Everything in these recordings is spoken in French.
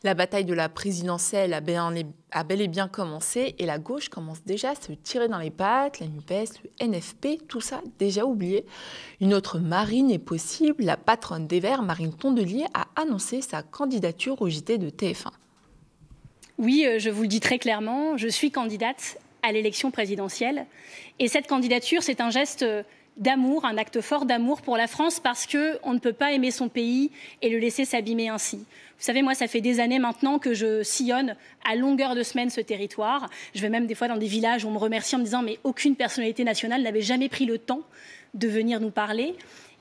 La bataille de la présidentielle a bel et bien commencé et la gauche commence déjà à se tirer dans les pattes, la NUPES, le NFP, tout ça déjà oublié. Une autre Marine est possible, la patronne des Verts, Marine Tondelier, a annoncé sa candidature au JT de TF1. Oui, je vous le dis très clairement, je suis candidate à l'élection présidentielle. Et cette candidature, c'est un geste d'amour, un acte fort d'amour pour la France parce qu'on ne peut pas aimer son pays et le laisser s'abîmer ainsi. Vous savez, moi, ça fait des années maintenant que je sillonne à longueur de semaine ce territoire. Je vais même des fois dans des villages où on me remercie en me disant « mais aucune personnalité nationale n'avait jamais pris le temps de venir nous parler ».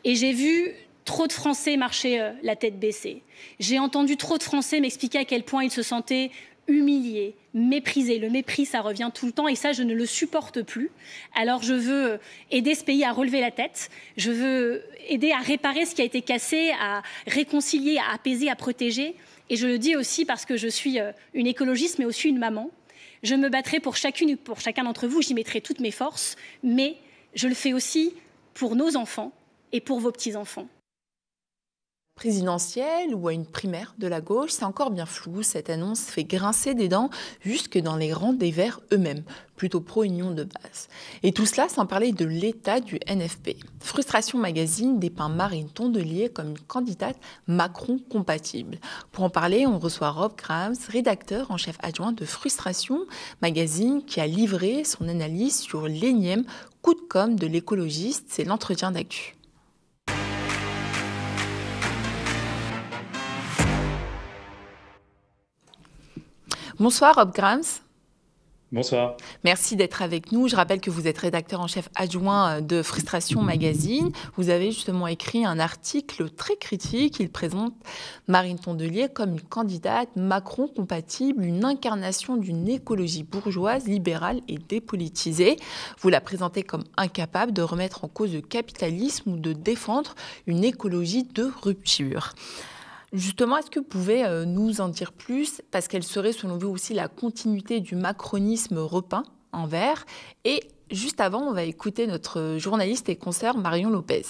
Et j'ai vu trop de Français marcher la tête baissée. J'ai entendu trop de Français m'expliquer à quel point ils se sentaient humilié, méprisé. Le mépris, ça revient tout le temps et ça, je ne le supporte plus. Alors, je veux aider ce pays à relever la tête. Je veux aider à réparer ce qui a été cassé, à réconcilier, à apaiser, à protéger. Et je le dis aussi parce que je suis une écologiste, mais aussi une maman. Je me battrai pour chacun d'entre vous. J'y mettrai toutes mes forces. Mais je le fais aussi pour nos enfants et pour vos petits-enfants. Présidentielle ou à une primaire de la gauche, c'est encore bien flou. Cette annonce fait grincer des dents jusque dans les rangs des Verts eux-mêmes, plutôt pro-union de base. Et tout cela sans parler de l'état du NFP. Frustration Magazine dépeint Marine Tondelier comme une candidate Macron compatible. Pour en parler, on reçoit Rob Grams, rédacteur en chef adjoint de Frustration Magazine, qui a livré son analyse sur l'énième coup de com' de l'écologiste. C'est l'entretien d'actu. Bonsoir Rob Grams. Bonsoir. Merci d'être avec nous. Je rappelle que vous êtes rédacteur en chef adjoint de Frustration Magazine. Vous avez justement écrit un article très critique. Il présente Marine Tondelier comme une candidate Macron compatible, une incarnation d'une écologie bourgeoise, libérale et dépolitisée. Vous la présentez comme incapable de remettre en cause le capitalisme ou de défendre une écologie de rupture. Justement, est-ce que vous pouvez nous en dire plus, parce qu'elle serait selon vous aussi la continuité du macronisme repeint en vert. Et juste avant, on va écouter notre journaliste et consoeur Marion Lopez.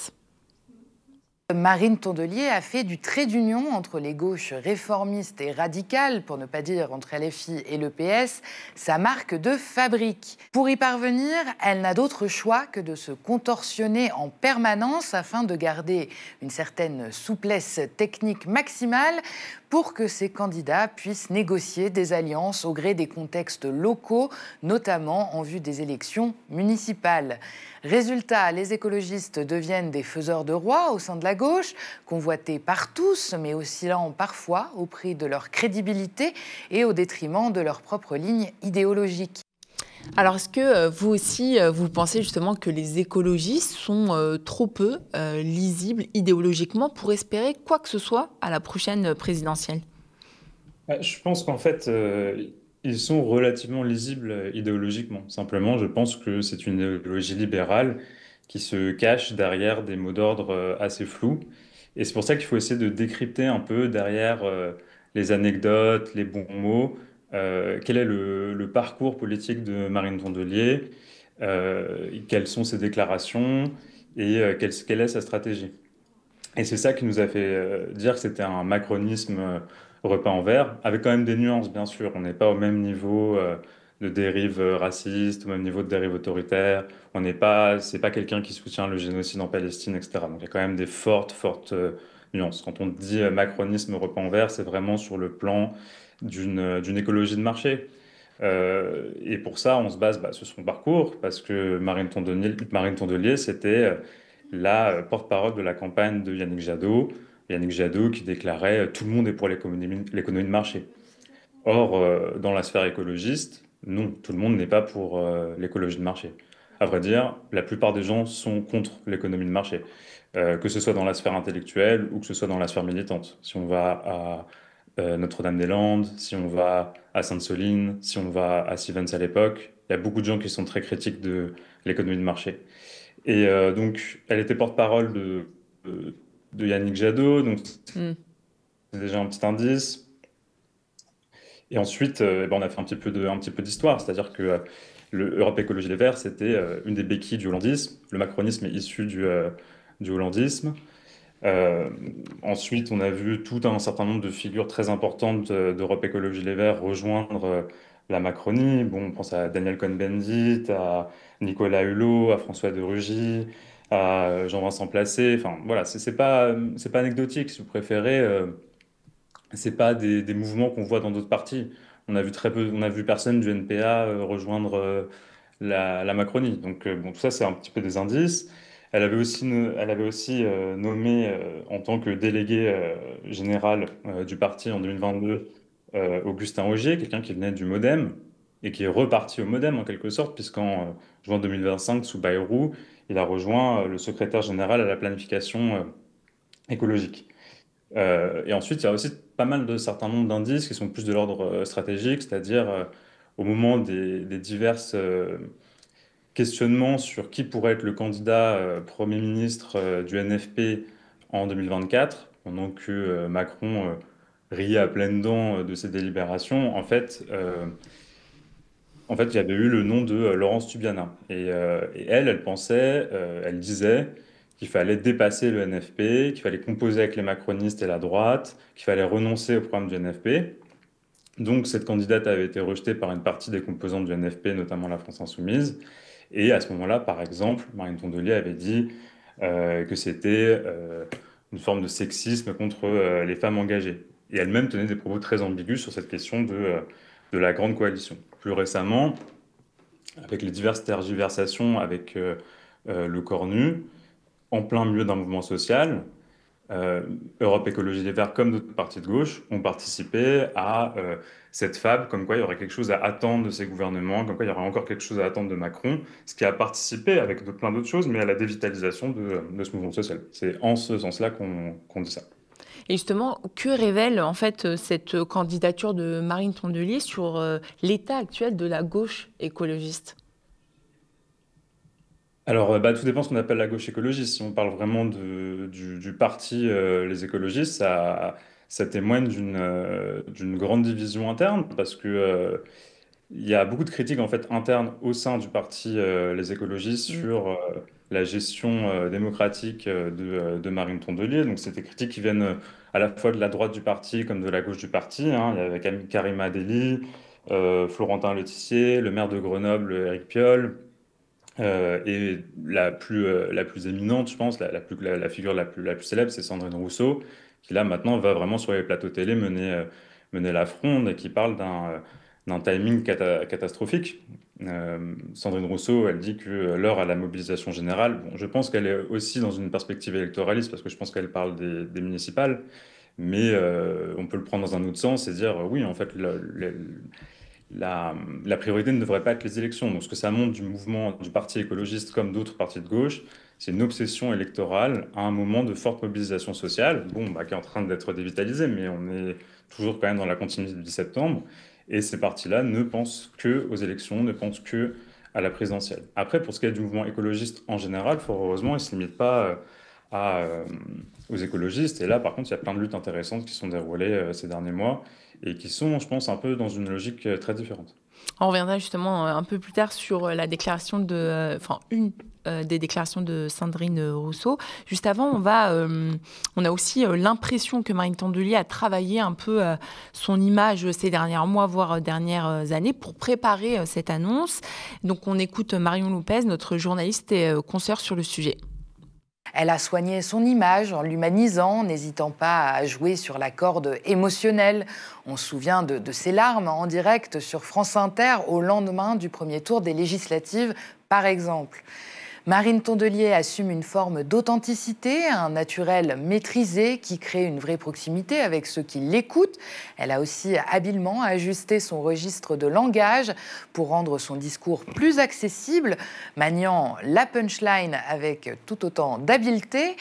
Marine Tondelier a fait du trait d'union entre les gauches réformistes et radicales, pour ne pas dire entre LFI et le PS, sa marque de fabrique. Pour y parvenir, elle n'a d'autre choix que de se contorsionner en permanence afin de garder une certaine souplesse technique maximale pour que ses candidats puissent négocier des alliances au gré des contextes locaux, notamment en vue des élections municipales. Résultat, les écologistes deviennent des faiseurs de roi au sein de la gauche, convoités par tous, mais oscillant parfois au prix de leur crédibilité et au détriment de leur propre ligne idéologique. Alors, est-ce que vous aussi, vous pensez justement que les écologistes sont trop peu lisibles idéologiquement pour espérer quoi que ce soit à la prochaine présidentielle ? Je pense qu'en fait, ils sont relativement lisibles idéologiquement. Simplement, je pense que c'est une idéologie libérale qui se cache derrière des mots d'ordre assez flous. Et c'est pour ça qu'il faut essayer de décrypter un peu derrière les anecdotes, les bons mots, quel est le parcours politique de Marine Tondelier, quelles sont ses déclarations et quelle est sa stratégie. Et c'est ça qui nous a fait dire que c'était un macronisme repeint en vert, avec quand même des nuances, bien sûr. On n'est pas au même niveau de dérive raciste, au même niveau de dérive autoritaire. C'est pas quelqu'un qui soutient le génocide en Palestine, etc. Donc il y a quand même des fortes nuances. Quand on dit macronisme repeint en vert, c'est vraiment sur le plan d'une écologie de marché. Et pour ça, on se base sur son parcours, parce que Marine Tondelier, c'était la porte-parole de la campagne de Yannick Jadot. Yannick Jadot qui déclarait tout le monde est pour l'économie de marché. Or, dans la sphère écologiste, non, tout le monde n'est pas pour l'écologie de marché. À vrai dire, la plupart des gens sont contre l'économie de marché, que ce soit dans la sphère intellectuelle ou que ce soit dans la sphère militante. Si on va à Notre-Dame-des-Landes, si on va à Sainte-Soline, si on va à Sivens à l'époque, il y a beaucoup de gens qui sont très critiques de l'économie de marché. Et donc, elle était porte-parole de Yannick Jadot, donc c'est déjà un petit indice. Et ensuite, on a fait un petit peu d'histoire, c'est-à-dire que l'Europe Écologie Les Verts, c'était une des béquilles du hollandisme. Le macronisme est issu du hollandisme. Ensuite, on a vu tout un certain nombre de figures très importantes d'Europe Écologie Les Verts rejoindre la Macronie. Bon, on pense à Daniel Cohn-Bendit, à Nicolas Hulot, à François de Rugy, à Jean-Vincent Placé. Enfin, voilà, c'est pas anecdotique, si vous préférez. C'est pas des mouvements qu'on voit dans d'autres partis. On a vu très peu, on a vu personne du NPA rejoindre la Macronie. Donc bon, tout ça, c'est un petit peu des indices. Elle avait aussi nommé en tant que délégué général du parti en 2022 Augustin Ogier, quelqu'un qui venait du MoDem et qui est reparti au MoDem en quelque sorte, puisqu'en juin 2025, sous Bayrou, il a rejoint le secrétaire général à la planification écologique. Et ensuite, il y a aussi pas mal de certains nombres d'indices qui sont plus de l'ordre stratégique, c'est-à-dire au moment des diverses questionnements sur qui pourrait être le candidat Premier ministre du NFP en 2024, pendant que Macron riait à pleines dents de ses délibérations, en fait, il y avait eu le nom de Laurence Tubiana. Et elle pensait, elle disait qu'il fallait dépasser le NFP, qu'il fallait composer avec les macronistes et la droite, qu'il fallait renoncer au programme du NFP. Donc, cette candidate avait été rejetée par une partie des composantes du NFP, notamment la France Insoumise. Et à ce moment-là, par exemple, Marine Tondelier avait dit que c'était une forme de sexisme contre les femmes engagées. Et elle-même tenait des propos très ambigus sur cette question de la grande coalition. Plus récemment, avec les diverses tergiversations avec le Cornu, en plein milieu d'un mouvement social, Europe Écologie Les Verts, comme d'autres partis de gauche, ont participé à cette fable, comme quoi il y aurait quelque chose à attendre de ces gouvernements, comme quoi il y aurait encore quelque chose à attendre de Macron, ce qui a participé, avec plein d'autres choses, mais à la dévitalisation de ce mouvement social. C'est en ce sens-là qu'on dit ça. Et justement, que révèle en fait cette candidature de Marine Tondelier sur l'état actuel de la gauche écologiste? Alors, tout dépend de ce qu'on appelle la gauche écologiste. Si on parle vraiment du parti Les écologistes, ça témoigne d'une grande division interne parce que il y a beaucoup de critiques en fait internes au sein du parti Les écologistes sur la gestion démocratique de Marine Tondelier. Donc, c'est des critiques qui viennent à la fois de la droite du parti comme de la gauche du parti, hein. Il y avait Karima Delli, Florentin Letissier, le maire de Grenoble, Éric Piolle. Et la plus éminente, je pense, la figure la plus célèbre, c'est Sandrine Rousseau, qui là maintenant va vraiment sur les plateaux télé mener la fronde et qui parle d'un timing catastrophique. Sandrine Rousseau, elle dit que l'heure à la mobilisation générale, bon, je pense qu'elle est aussi dans une perspective électoraliste, parce que je pense qu'elle parle des municipales, mais on peut le prendre dans un autre sens et dire, oui, en fait, la priorité ne devrait pas être les élections. Donc, ce que ça montre du mouvement du parti écologiste comme d'autres partis de gauche, c'est une obsession électorale à un moment de forte mobilisation sociale, bon, qui est en train d'être dévitalisée, mais on est toujours quand même dans la continuité du 10 septembre. Et ces partis-là ne pensent que aux élections, ne pensent que à la présidentielle. Après, pour ce qui est du mouvement écologiste en général, fort heureusement, il ne se limite pas aux écologistes. Et là, par contre, il y a plein de luttes intéressantes qui sont déroulées ces derniers mois et qui sont, je pense, un peu dans une logique très différente. On reviendra justement un peu plus tard sur la déclaration une des déclarations de Sandrine Rousseau. Juste avant, on a aussi l'impression que Marine Tondelier a travaillé un peu son image ces derniers mois, voire dernières années, pour préparer cette annonce. Donc, on écoute Marion Lopez, notre journaliste et consoeur sur le sujet. Elle a soigné son image en l'humanisant, n'hésitant pas à jouer sur la corde émotionnelle. On se souvient de ses larmes en direct sur France Inter au lendemain du premier tour des législatives, par exemple. Marine Tondelier assume une forme d'authenticité, un naturel maîtrisé qui crée une vraie proximité avec ceux qui l'écoutent. Elle a aussi habilement ajusté son registre de langage pour rendre son discours plus accessible, maniant la punchline avec tout autant d'habileté.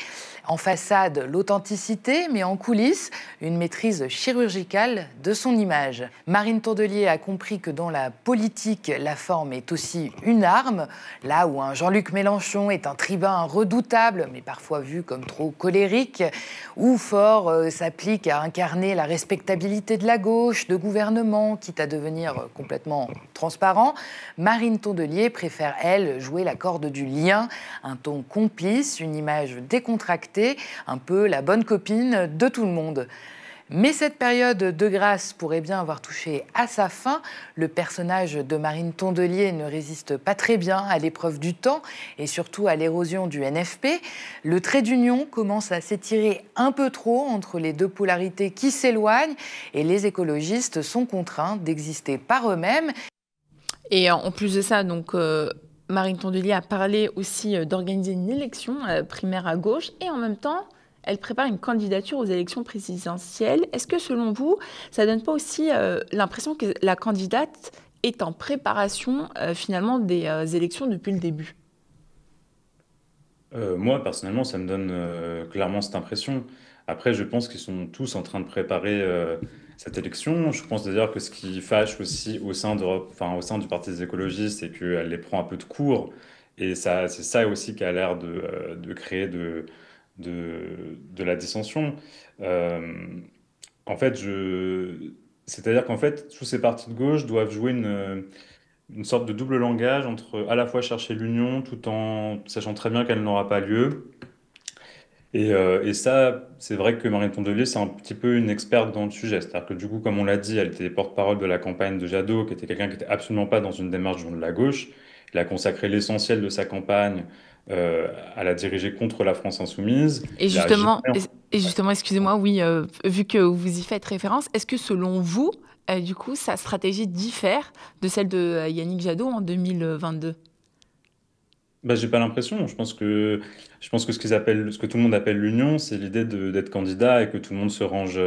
En façade, l'authenticité, mais en coulisses, une maîtrise chirurgicale de son image. Marine Tondelier a compris que dans la politique, la forme est aussi une arme. Là où un Jean-Luc Mélenchon est un tribun redoutable, mais parfois vu comme trop colérique, ou Faure s'applique à incarner la respectabilité de la gauche, de gouvernement, quitte à devenir complètement transparent, Marine Tondelier préfère, elle, jouer la corde du lien, un ton complice, une image décontractée, rester un peu la bonne copine de tout le monde. Mais cette période de grâce pourrait bien avoir touché à sa fin. Le personnage de Marine Tondelier ne résiste pas très bien à l'épreuve du temps et surtout à l'érosion du NFP. Le trait d'union commence à s'étirer un peu trop entre les deux polarités qui s'éloignent et les écologistes sont contraints d'exister par eux-mêmes. Et en plus de ça, donc, Marine Tondelier a parlé aussi d'organiser une élection primaire à gauche et en même temps, elle prépare une candidature aux élections présidentielles. Est-ce que, selon vous, ça ne donne pas aussi l'impression que la candidate est en préparation, finalement, des élections depuis le début? Moi, personnellement, ça me donne clairement cette impression. Après, je pense qu'ils sont tous en train de préparer cette élection. Je pense d'ailleurs que ce qui fâche aussi au sein au sein du Parti des écologistes, c'est qu'elle les prend un peu de court. Et ça, c'est ça aussi qui a l'air de créer de la dissension. Euh, En fait, c'est-à-dire qu'en fait, tous ces partis de gauche doivent jouer une sorte de double langage entre à la fois chercher l'union tout en sachant très bien qu'elle n'aura pas lieu. Et ça, c'est vrai que Marine Tondelier, c'est un petit peu une experte dans le sujet. C'est-à-dire que du coup, comme on l'a dit, elle était porte-parole de la campagne de Jadot, qui était quelqu'un qui était absolument pas dans une démarche de la gauche. Elle a consacré l'essentiel de sa campagne à la diriger contre la France insoumise. Et Il a justement, jamais et justement, excusez-moi, oui, vu que vous y faites référence, est-ce que selon vous, du coup, sa stratégie diffère de celle de Yannick Jadot en 2022? Bah, j'ai pas l'impression. Je pense que ce que tout le monde appelle l'union, c'est l'idée d'être candidat et que tout le monde se range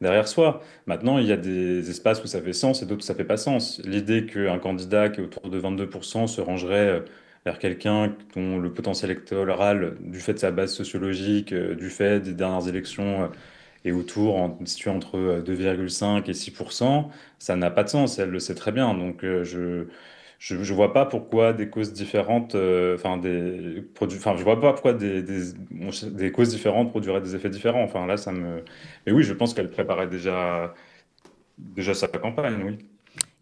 derrière soi. Maintenant, il y a des espaces où ça fait sens et d'autres où ça fait pas sens. L'idée qu'un candidat qui est autour de 22% se rangerait vers quelqu'un dont le potentiel électoral, du fait de sa base sociologique, du fait des dernières élections, est situé entre 2,5 et 6%, ça n'a pas de sens. Elle le sait très bien. Donc, je vois pas pourquoi des causes différentes, je vois pas pourquoi des causes différentes produiraient des effets différents. Enfin, là, mais oui, je pense qu'elle préparait déjà sa campagne, oui.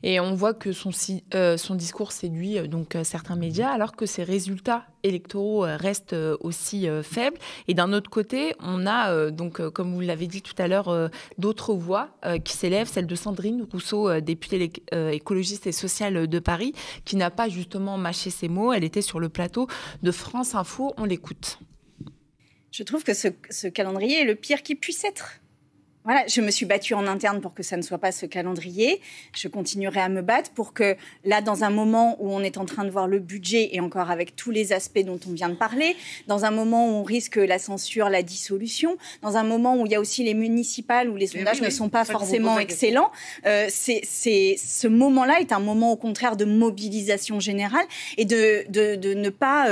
Et on voit que son discours séduit certains médias, alors que ses résultats électoraux restent aussi faibles. Et d'un autre côté, on a, comme vous l'avez dit tout à l'heure, d'autres voix qui s'élèvent, celle de Sandrine Rousseau, députée écologiste et sociale de Paris, qui n'a pas justement mâché ses mots. Elle était sur le plateau de France Info. On l'écoute. Je trouve que ce calendrier est le pire qui puisse être. Voilà, je me suis battue en interne pour que ça ne soit pas ce calendrier. Je continuerai à me battre pour que, là, dans un moment où on est en train de voir le budget, et encore avec tous les aspects dont on vient de parler, dans un moment où on risque la censure, la dissolution, dans un moment où il y a aussi les municipales, où les sondages ne sont pas forcément excellents, ce moment-là est un moment, au contraire, de mobilisation générale et de ne pas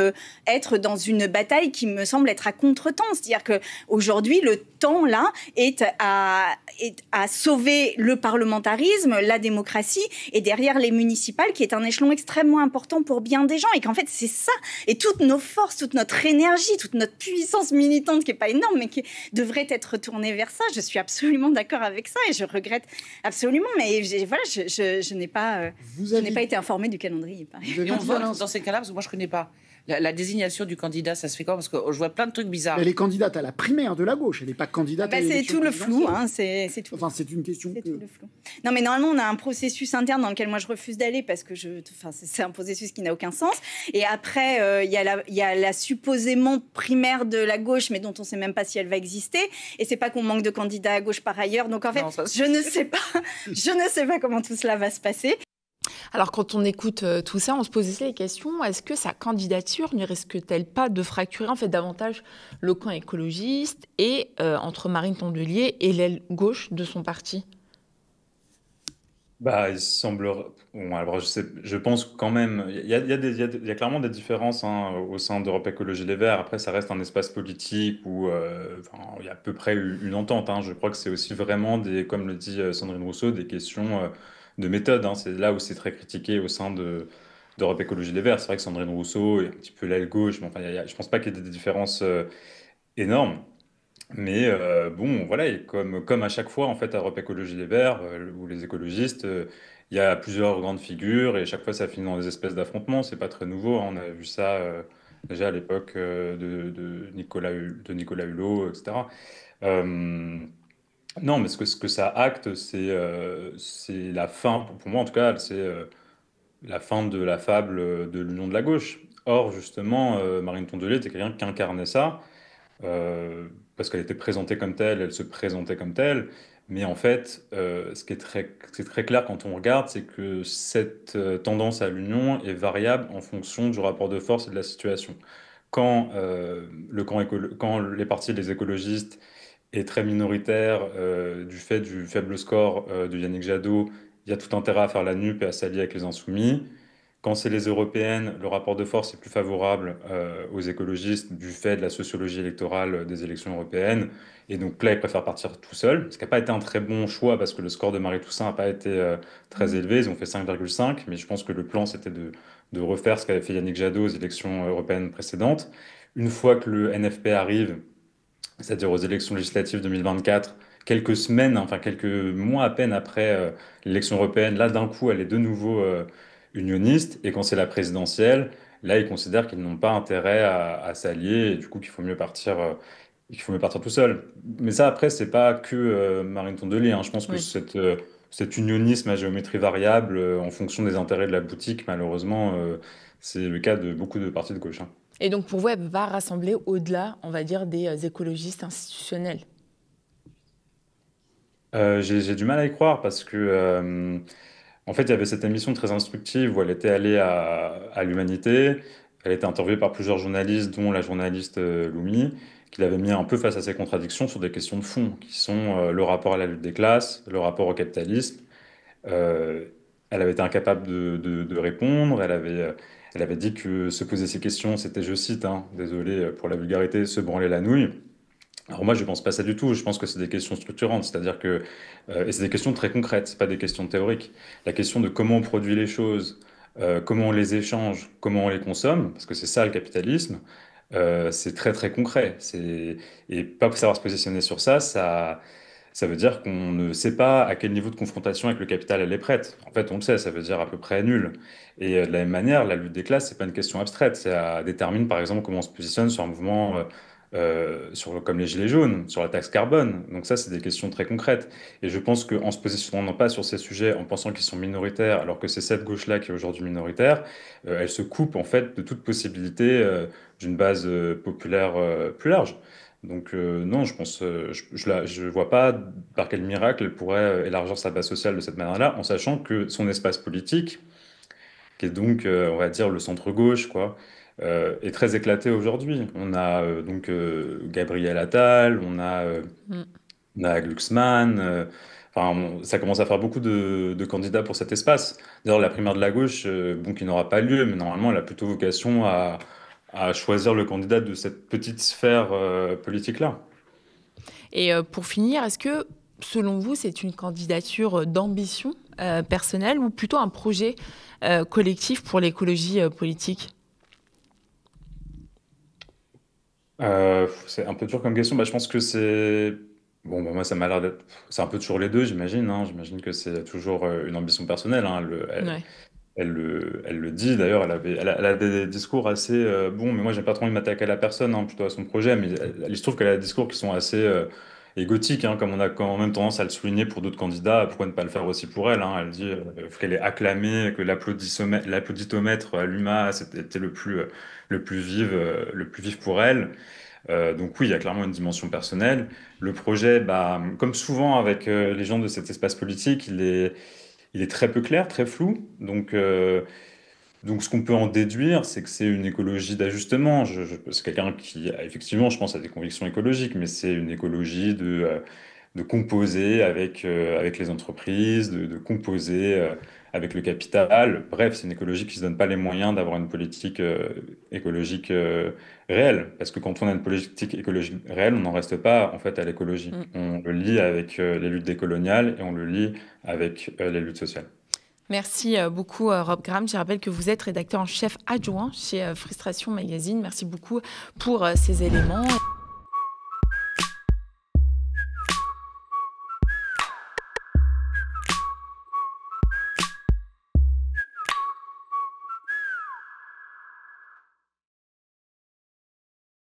être dans une bataille qui me semble être à contre-temps. C'est-à-dire qu'aujourd'hui, le temps, là, est à sauver le parlementarisme, la démocratie, et derrière les municipales, qui est un échelon extrêmement important pour bien des gens. Et qu'en fait, c'est ça. Et toutes nos forces, toute notre énergie, toute notre puissance militante, qui n'est pas énorme, mais qui devrait être tournée vers ça. Je suis absolument d'accord avec ça et je regrette absolument. Mais voilà, je n'ai pas, été informée du calendrier. Et on vote dans ces cas-là, parce que moi, je ne connais pas. La désignation du candidat, ça se fait quoi? Parce que je vois plein de trucs bizarres. Elle est candidate à la primaire de la gauche, elle n'est pas candidate à l'élection c'est tout le flou, présidentielle. c'est tout. Enfin, c'est une question tout le flou. Non, mais normalement, on a un processus interne dans lequel moi, je refuse d'aller parce que c'est un processus qui n'a aucun sens. Et après, il y a la supposément primaire de la gauche, mais dont on ne sait même pas si elle va exister. Et c'est pas qu'on manque de candidats à gauche par ailleurs. Donc, en fait, je ne sais pas comment tout cela va se passer. Alors, quand on écoute tout ça, on se pose aussi la question, est-ce que sa candidature ne risque-t-elle pas de fracturer en fait davantage le camp écologiste et entre Marine Tondelier et l'aile gauche de son parti? Bah, il semble. Bon, alors je pense quand même. Il y a clairement des différences hein, au sein d'Europe Écologie Les Verts. Après, ça reste un espace politique où il y a à peu près une entente. Hein. Je crois que c'est aussi vraiment, comme le dit Sandrine Rousseau, des questions de méthode. Hein. C'est là où c'est très critiqué au sein d'Europe Écologie Les Verts. C'est vrai que Sandrine Rousseau est un petit peu l'aile gauche, mais enfin, je pense pas qu'il y ait des différences énormes. Mais bon, voilà, et comme à chaque fois, en fait, à Europe Écologie Les Verts, ou les écologistes, il y a plusieurs grandes figures, et à chaque fois, ça finit dans des espèces d'affrontements. C'est pas très nouveau, hein. On a vu ça déjà à l'époque de Nicolas Hulot, etc. Euh, non, mais ce que ça acte, c'est la fin, pour moi en tout cas, c'est la fin de la fable de l'union de la gauche. Or, justement, Marine Tondelier était quelqu'un qui incarnait ça, parce qu'elle était présentée comme telle, elle se présentait comme telle. Mais en fait, c'est très clair quand on regarde, c'est que cette tendance à l'union est variable en fonction du rapport de force et de la situation. Quand les partis des écologistes est très minoritaire du fait du faible score de Yannick Jadot, il y a tout intérêt à faire la nupe et à s'allier avec les insoumis. Quand c'est les européennes, le rapport de force est plus favorable aux écologistes du fait de la sociologie électorale des élections européennes. Et donc là, ils préfèrent partir tout seuls, ce qui n'a pas été un très bon choix parce que le score de Marie Toussaint n'a pas été très élevé. Ils ont fait 5,5, mais je pense que le plan, c'était de refaire ce qu'avait fait Yannick Jadot aux élections européennes précédentes. Une fois que le NFP arrive, c'est-à-dire aux élections législatives 2024, quelques semaines, enfin quelques mois à peine après l'élection européenne, là d'un coup elle est de nouveau unioniste, et quand c'est la présidentielle, là ils considèrent qu'ils n'ont pas intérêt à s'allier, et du coup qu'il faut mieux partir tout seul. Mais ça après, c'est pas que Marine Tondelier, hein. Je pense que Oui. cet unionisme à géométrie variable, en fonction des intérêts de la boutique, malheureusement, c'est le cas de beaucoup de partis de gauche, hein. Et donc pour vous, elle va rassembler au-delà, on va dire, des écologistes institutionnels. J'ai du mal à y croire parce que, en fait, il y avait cette émission très instructive où elle était allée à l'Humanité. Elle était interviewée par plusieurs journalistes, dont la journaliste Loumi, qui l'avait mis un peu face à ses contradictions sur des questions de fond, qui sont le rapport à la lutte des classes, le rapport au capitalisme. Euh, Elle avait été incapable de répondre. Elle avait dit que se poser ces questions, c'était, je cite, hein, désolé pour la vulgarité, se branler la nouille. Alors moi, je pense pas ça du tout. Je pense que c'est des questions structurantes, c'est-à-dire que et c'est des questions très concrètes, c'est pas des questions théoriques. La question de comment on produit les choses, comment on les échange, comment on les consomme, parce que c'est ça le capitalisme, c'est très très concret. Et pas savoir se positionner sur ça veut dire qu'on ne sait pas à quel niveau de confrontation avec le capital elle est prête. En fait, on le sait, ça veut dire à peu près nul. Et de la même manière, la lutte des classes, c'est pas une question abstraite. Ça détermine, par exemple, comment on se positionne sur un mouvement comme les Gilets jaunes, sur la taxe carbone. Donc ça, c'est des questions très concrètes. Et je pense qu'en se positionnant pas sur ces sujets, en pensant qu'ils sont minoritaires, alors que c'est cette gauche-là qui est aujourd'hui minoritaire, elle se coupe en fait de toute possibilité d'une base populaire plus large. Donc non, je pense, je vois pas par quel miracle elle pourrait élargir sa base sociale de cette manière-là, en sachant que son espace politique, qui est donc, on va dire, le centre-gauche, quoi, est très éclaté aujourd'hui. On a donc Gabriel Attal, Mm. on a Glucksmann, enfin, ça commence à faire beaucoup de candidats pour cet espace. D'ailleurs, la primaire de la gauche, bon, qui n'aura pas lieu, mais normalement, elle a plutôt vocation à choisir le candidat de cette petite sphère politique-là. Et pour finir, est-ce que, selon vous, c'est une candidature d'ambition personnelle ou plutôt un projet collectif pour l'écologie politique? C'est un peu dur comme question. Bah, je pense que c'est... Bon, bah, moi, ça m'a l'air d'être... C'est un peu toujours les deux, j'imagine, hein. J'imagine que c'est toujours une ambition personnelle, hein. Ouais. Elle le dit, d'ailleurs, elle a des discours assez bons, mais moi, j'ai pas trop envie de m'attaquer à la personne, hein, plutôt à son projet, mais il se trouve qu'elle a des discours qui sont assez égotiques, hein, comme on a quand même tendance à le souligner pour d'autres candidats. Pourquoi ne pas le faire aussi pour elle, hein? Elle dit qu'elle est acclamée, que l'applauditomètre à l'UMA, c'était le plus vif pour elle. Donc oui, il y a clairement une dimension personnelle. Le projet, bah, comme souvent avec les gens de cet espace politique, il est très peu clair, très flou. Donc ce qu'on peut en déduire, c'est que c'est une écologie d'ajustement. C'est quelqu'un qui, effectivement, je pense, a des convictions écologiques, mais c'est une écologie de composer avec les entreprises, de composer avec le capital. Bref, c'est une écologie qui ne se donne pas les moyens d'avoir une politique écologique réelle. Parce que quand on a une politique écologique réelle, on n'en reste pas en fait à l'écologie. Mm. On le lie avec les luttes décoloniales et on le lie avec les luttes sociales. Merci beaucoup, Rob Graham. Je rappelle que vous êtes rédacteur en chef adjoint chez Frustration Magazine. Merci beaucoup pour ces éléments.